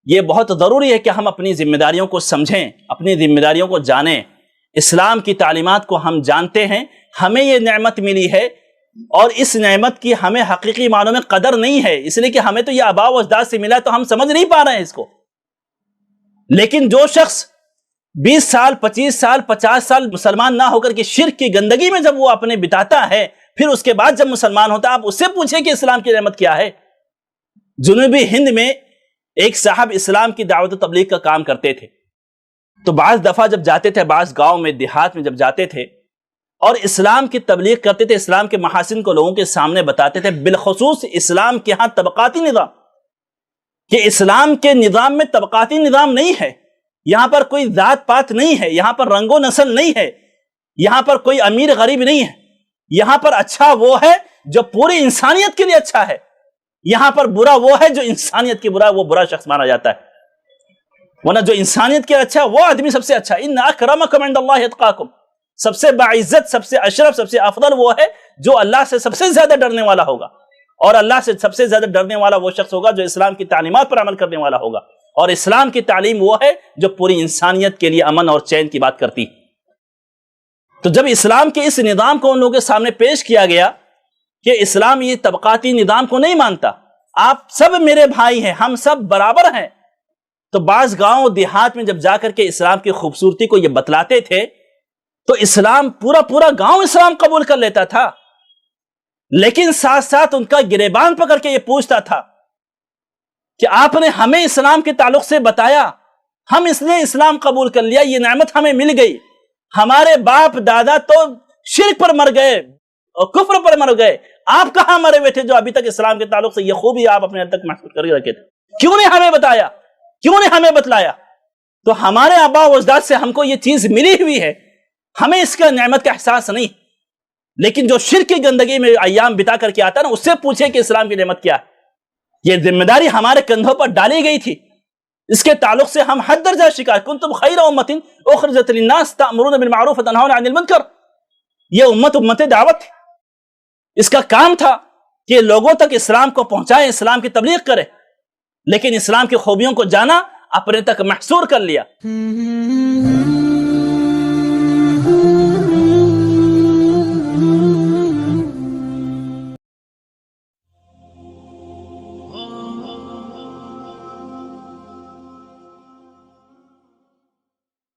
یہ بہت ضروری ہے کہ ہم اپنی ذمہ داریوں کو سمجھیں، اپنی ذمہ داریوں کو جانیں۔ اسلام کی تعلیمات کو ہم جانتے ہیں، ہمیں یہ نعمت ملی ہے اور اس نعمت کی ہمیں حقیقی معنوں میں قدر نہیں ہے، اس لیے کہ ہمیں تو یہ آباء و اجداد سے ملا تو ہم سمجھ نہیں پا رہے ہیں اس کو۔ لیکن جو شخص 20 سال 25 سال 50 سال مسلمان نہ ہو کر کے شرک کی گندگی میں جب وہ اپنے بتاتا ہے، پھر اس کے بعد جب مسلمان ہوتا ہے، آپ اس سے پوچھیں کہ اسلام کی نعمت کیا ہے۔ جنوبی ہند میں ایک صاحب اسلام کی دعوت و تبلیغ کا کام کرتے تھے، تو بعض دفعہ جب جاتے تھے، بعض گاؤں میں دیہات میں جب جاتے تھے اور اسلام کی تبلیغ کرتے تھے، اسلام کے محاسن کو لوگوں کے سامنے بتاتے تھے، بالخصوص اسلام کے ہاں طبقاتی نظام، کہ اسلام کے نظام میں طبقاتی نظام نہیں ہے، یہاں پر کوئی ذات پات نہیں ہے، یہاں پر رنگ و نسل نہیں ہے، یہاں پر کوئی امیر غریب نہیں ہے، یہاں پر اچھا وہ ہے جو پوری انسانیت کے لیے اچھا ہے، یہاں پر برا وہ ہے جو انسانیت کی برا، وہ برا شخص مانا جاتا ہے، ورنہ جو انسانیت کے اچھا وہ آدمی سب سے اچھا۔ ان اکرمکم عند اللہ اتقاکم، سب سے باعزت، سب سے اشرف، سب سے افضل وہ ہے جو اللہ سے سب سے زیادہ ڈرنے والا ہوگا، اور اللہ سے سب سے زیادہ ڈرنے والا وہ شخص ہوگا جو اسلام کی تعلیمات پر عمل کرنے والا ہوگا، اور اسلام کی تعلیم وہ ہے جو پوری انسانیت کے لیے امن اور چین کی بات کرتی۔ تو جب اسلام کے اس نظام کو ان لوگوں کے سامنے پیش کیا گیا کہ اسلام یہ طبقاتی نظام کو نہیں مانتا، آپ سب میرے بھائی ہیں، ہم سب برابر ہیں، تو بعض گاؤں دیہات میں جب جا کر کے اسلام کی خوبصورتی کو یہ بتلاتے تھے تو اسلام پورا گاؤں اسلام قبول کر لیتا تھا، لیکن ساتھ ساتھ ان کا گریبان پکڑ کے یہ پوچھتا تھا کہ آپ نے ہمیں اسلام کے تعلق سے بتایا، ہم اس نے اسلام قبول کر لیا، یہ نعمت ہمیں مل گئی، ہمارے باپ دادا تو شرک پر مر گئے اور کفر پر مر گئے، آپ کہاں مرے ہوئے تھے جو ابھی تک اسلام کے تعلق سے یہ خوبی آپ اپنے حد تک محسوس کر کے رکھے تھے؟ کیوں نہیں ہمیں بتایا، کیوں نہیں ہمیں بتلایا؟ تو ہمارے آباء و اجداد سے ہم کو یہ چیز ملی ہوئی ہے، ہمیں اس کا نعمت کا احساس نہیں، لیکن جو شرک کی گندگی میں ایام بتا کر کے آتا نا، اس سے پوچھے کہ اسلام کی نعمت کیا ہے۔ یہ ذمہ داری ہمارے کندھوں پر ڈالی گئی تھی، اس کے تعلق سے ہم حد درجہ شکار۔ کنتم خیر امۃ اخرجت للناس تأمرون بالمعروف وتنہون عن المنکر، یہ امت دعوت تھی، اس کا کام تھا کہ لوگوں تک اسلام کو پہنچائے، اسلام کی تبلیغ کرے، لیکن اسلام کی خوبیوں کو جانا، اپنے تک محصور کر لیا۔